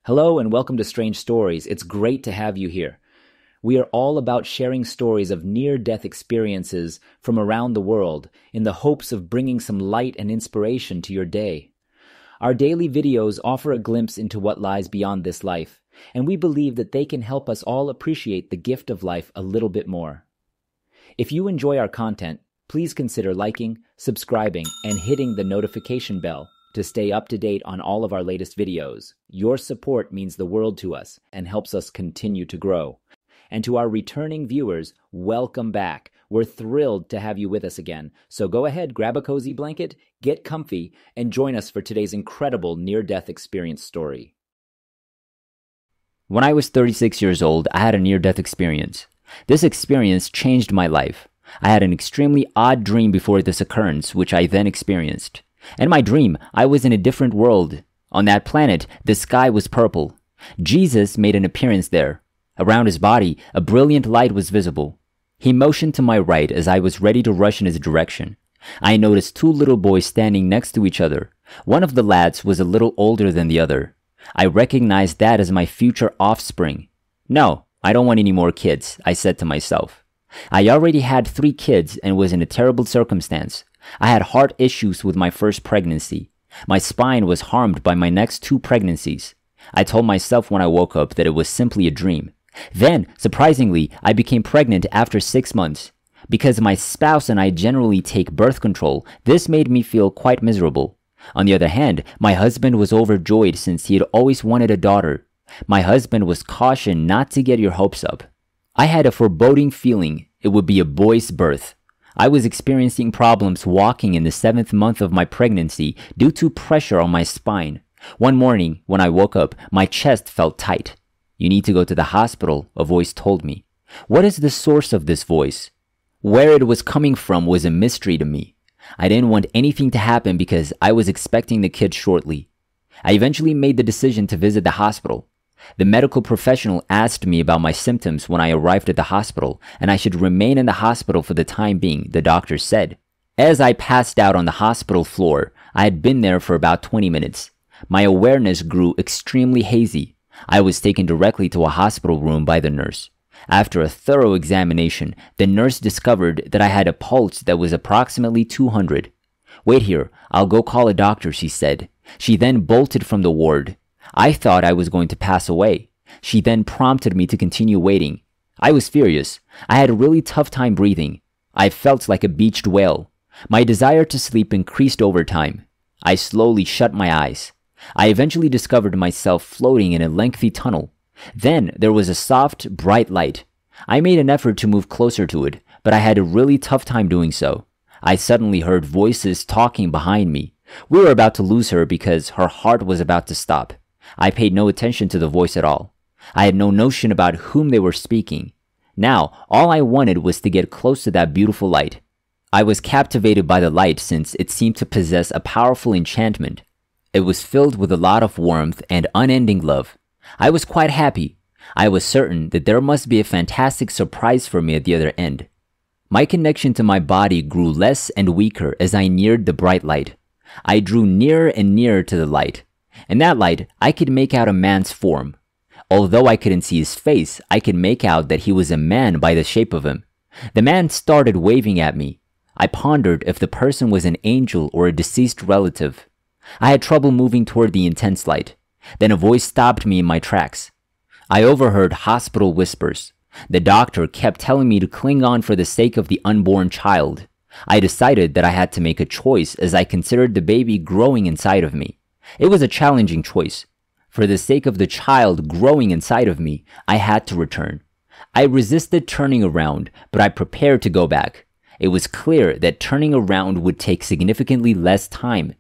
Hello and welcome to Strange Stories. It's great to have you here. We are all about sharing stories of near-death experiences from around the world in the hopes of bringing some light and inspiration to your day. Our daily videos offer a glimpse into what lies beyond this life, and we believe that they can help us all appreciate the gift of life a little bit more. If you enjoy our content, please consider liking, subscribing, and hitting the notification bell to stay up to date on all of our latest videos. Your support means the world to us and helps us continue to grow. And to our returning viewers, welcome back. We're thrilled to have you with us again. So go ahead, grab a cozy blanket, get comfy, and join us for today's incredible near-death experience story. When I was 36 years old, I had a near-death experience. This experience changed my life. I had an extremely odd dream before this occurrence, which I then experienced. In my dream, I was in a different world. On that planet, the sky was purple. Jesus made an appearance there. Around his body, a brilliant light was visible. He motioned to my right as I was ready to rush in his direction. I noticed two little boys standing next to each other. One of the lads was a little older than the other. I recognized that as my future offspring. No, I don't want any more kids, I said to myself. I already had 3 kids and was in a terrible circumstance. I had heart issues with my first pregnancy. My spine was harmed by my next 2 pregnancies. I told myself when I woke up that it was simply a dream. Then, surprisingly, I became pregnant after 6 months. Because my spouse and I generally take birth control, this made me feel quite miserable. On the other hand, my husband was overjoyed since he had always wanted a daughter. My husband was cautioned not to get your hopes up. I had a foreboding feeling it would be a boy's birth. I was experiencing problems walking in the 7th month of my pregnancy due to pressure on my spine. One morning, when I woke up, my chest felt tight. "You need to go to the hospital," a voice told me. What is the source of this voice? Where it was coming from was a mystery to me. I didn't want anything to happen because I was expecting the kid shortly. I eventually made the decision to visit the hospital. The medical professional asked me about my symptoms when I arrived at the hospital, and I should remain in the hospital for the time being, the doctor said. As I passed out on the hospital floor, I had been there for about 20 minutes. My awareness grew extremely hazy. I was taken directly to a hospital room by the nurse. After a thorough examination, the nurse discovered that I had a pulse that was approximately 200. "Wait here, I'll go call a doctor," she said. She then bolted from the ward. I thought I was going to pass away. She then prompted me to continue waiting. I was furious. I had a really tough time breathing. I felt like a beached whale. My desire to sleep increased over time. I slowly shut my eyes. I eventually discovered myself floating in a lengthy tunnel. Then there was a soft, bright light. I made an effort to move closer to it, but I had a really tough time doing so. I suddenly heard voices talking behind me. We were about to lose her because her heart was about to stop. I paid no attention to the voice at all. I had no notion about whom they were speaking. Now, all I wanted was to get close to that beautiful light. I was captivated by the light since it seemed to possess a powerful enchantment. It was filled with a lot of warmth and unending love. I was quite happy. I was certain that there must be a fantastic surprise for me at the other end. My connection to my body grew less and weaker as I neared the bright light. I drew nearer and nearer to the light. In that light, I could make out a man's form. Although I couldn't see his face, I could make out that he was a man by the shape of him. The man started waving at me. I pondered if the person was an angel or a deceased relative. I had trouble moving toward the intense light. Then a voice stopped me in my tracks. I overheard hospital whispers. The doctor kept telling me to cling on for the sake of the unborn child. I decided that I had to make a choice as I considered the baby growing inside of me. It was a challenging choice. For the sake of the child growing inside of me, I had to return. I resisted turning around, but I prepared to go back. It was clear that turning around would take significantly less time.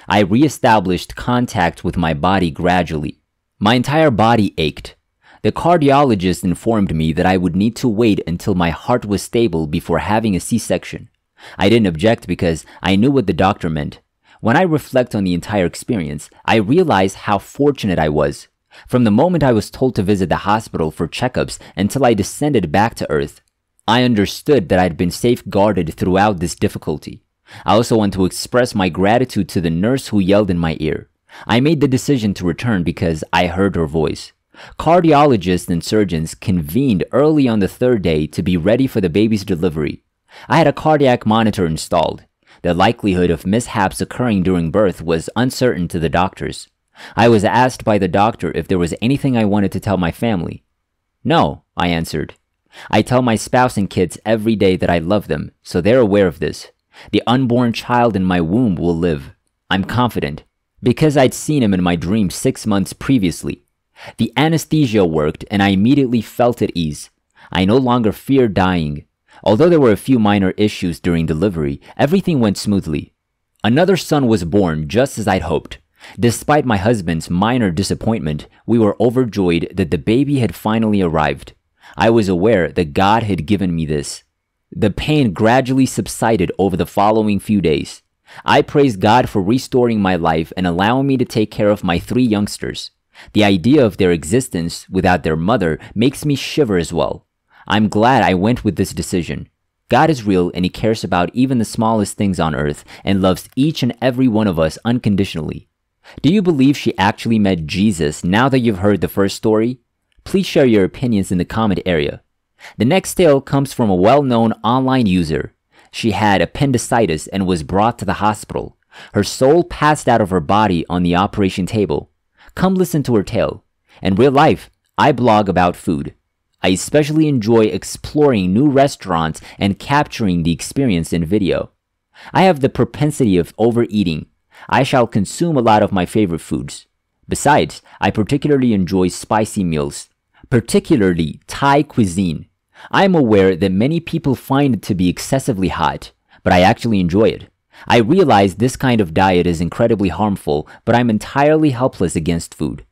I reestablished contact with my body gradually. My entire body ached. The cardiologist informed me that I would need to wait until my heart was stable before having a C-section. I didn't object because I knew what the doctor meant. When I reflect on the entire experience, I realize how fortunate I was. From the moment I was told to visit the hospital for checkups until I descended back to Earth, I understood that I'd been safeguarded throughout this difficulty. I also want to express my gratitude to the nurse who yelled in my ear. I made the decision to return because I heard her voice. Cardiologists and surgeons convened early on the third day to be ready for the baby's delivery. I had a cardiac monitor installed. The likelihood of mishaps occurring during birth was uncertain to the doctors. I was asked by the doctor if there was anything I wanted to tell my family. No, I answered. I tell my spouse and kids every day that I love them, so they're aware of this. The unborn child in my womb will live. I'm confident, because I'd seen him in my dream 6 months previously. The anesthesia worked and I immediately felt at ease. I no longer feared dying. Although there were a few minor issues during delivery, everything went smoothly. Another son was born just as I'd hoped. Despite my husband's minor disappointment, we were overjoyed that the baby had finally arrived. I was aware that God had given me this. The pain gradually subsided over the following few days. I praised God for restoring my life and allowing me to take care of my 3 youngsters. The idea of their existence without their mother makes me shiver as well. I'm glad I went with this decision. God is real and He cares about even the smallest things on earth and loves each and every one of us unconditionally. Do you believe she actually met Jesus now that you've heard the first story? Please share your opinions in the comment area. The next tale comes from a well-known online user. She had appendicitis and was brought to the hospital. Her soul passed out of her body on the operation table. Come listen to her tale. In real life, I blog about food. I especially enjoy exploring new restaurants and capturing the experience in video. I have the propensity of overeating. I shall consume a lot of my favorite foods. Besides, I particularly enjoy spicy meals, particularly Thai cuisine. I am aware that many people find it to be excessively hot, but I actually enjoy it. I realize this kind of diet is incredibly harmful, but I'm entirely helpless against food.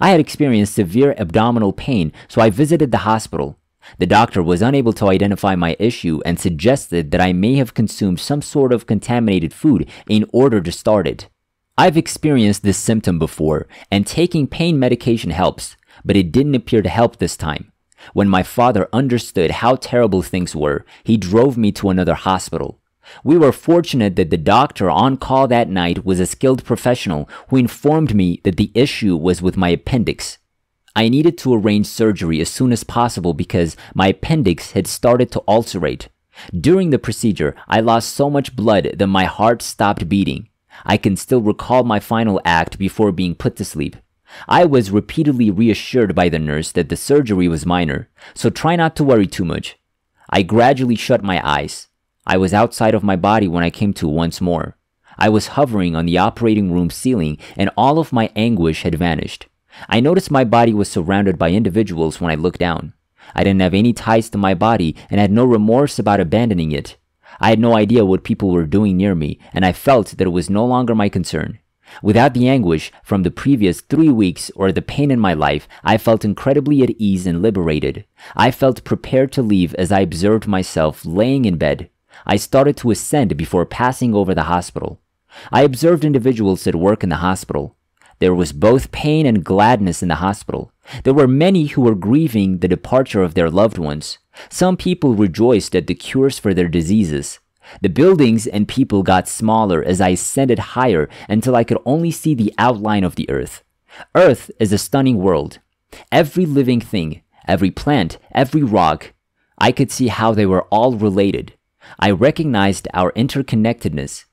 I had experienced severe abdominal pain, so I visited the hospital. The doctor was unable to identify my issue and suggested that I may have consumed some sort of contaminated food in order to start it. I've experienced this symptom before, and taking pain medication helps, but it didn't appear to help this time. When my father understood how terrible things were, he drove me to another hospital. We were fortunate that the doctor on call that night was a skilled professional who informed me that the issue was with my appendix. I needed to arrange surgery as soon as possible because my appendix had started to ulcerate. During the procedure, I lost so much blood that my heart stopped beating. I can still recall my final act before being put to sleep. I was repeatedly reassured by the nurse that the surgery was minor, so try not to worry too much. I gradually shut my eyes. I was outside of my body when I came to once more. I was hovering on the operating room ceiling and all of my anguish had vanished. I noticed my body was surrounded by individuals when I looked down. I didn't have any ties to my body and had no remorse about abandoning it. I had no idea what people were doing near me, and I felt that it was no longer my concern. Without the anguish from the previous 3 weeks or the pain in my life, I felt incredibly at ease and liberated. I felt prepared to leave as I observed myself laying in bed. I started to ascend before passing over the hospital. I observed individuals at work in the hospital. There was both pain and gladness in the hospital. There were many who were grieving the departure of their loved ones. Some people rejoiced at the cures for their diseases. The buildings and people got smaller as I ascended higher until I could only see the outline of the earth. Earth is a stunning world. Every living thing, every plant, every rock, I could see how they were all related. I recognized our interconnectedness.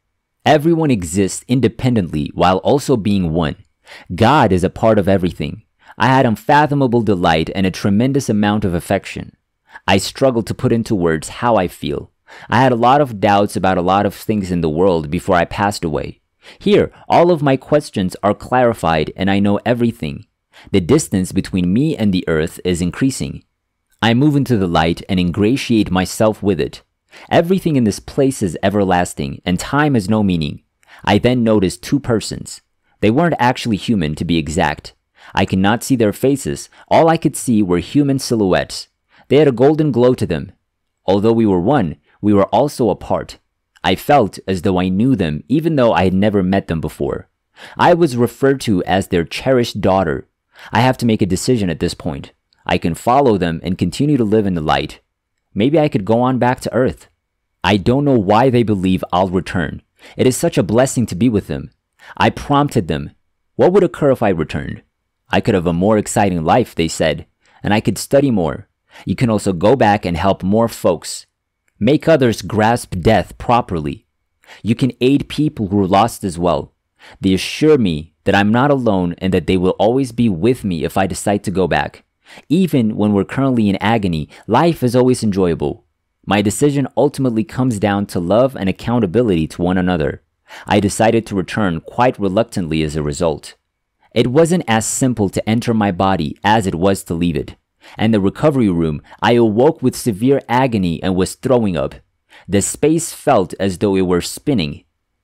Everyone exists independently while also being one. God is a part of everything. I had unfathomable delight and a tremendous amount of affection. I struggled to put into words how I feel. I had a lot of doubts about a lot of things in the world before I passed away. Here, all of my questions are clarified and I know everything. The distance between me and the earth is increasing. I move into the light and ingratiate myself with it. Everything in this place is everlasting and time has no meaning. I then noticed 2 persons. They weren't actually human, to be exact. I could not see their faces. All I could see were human silhouettes. They had a golden glow to them. Although we were one, we were also apart. I felt as though I knew them even though I had never met them before. I was referred to as their cherished daughter. I have to make a decision at this point. I can follow them and continue to live in the light. Maybe I could go on back to Earth. I don't know why they believe I'll return. It is such a blessing to be with them. I prompted them. What would occur if I returned? I could have a more exciting life, they said, and I could study more. You can also go back and help more folks. Make others grasp death properly. You can aid people who are lost as well. They assure me that I'm not alone and that they will always be with me if I decide to go back. Even when we're currently in agony, life is always enjoyable. My decision ultimately comes down to love and accountability to one another. I decided to return quite reluctantly as a result. It wasn't as simple to enter my body as it was to leave it. In the recovery room, I awoke with severe agony and was throwing up. The space felt as though it were spinning.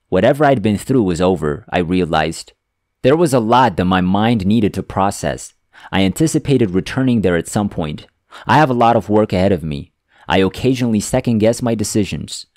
Whatever I'd been through was over, I realized. There was a lot that my mind needed to process. I anticipated returning there at some point. I have a lot of work ahead of me. I occasionally second-guess my decisions.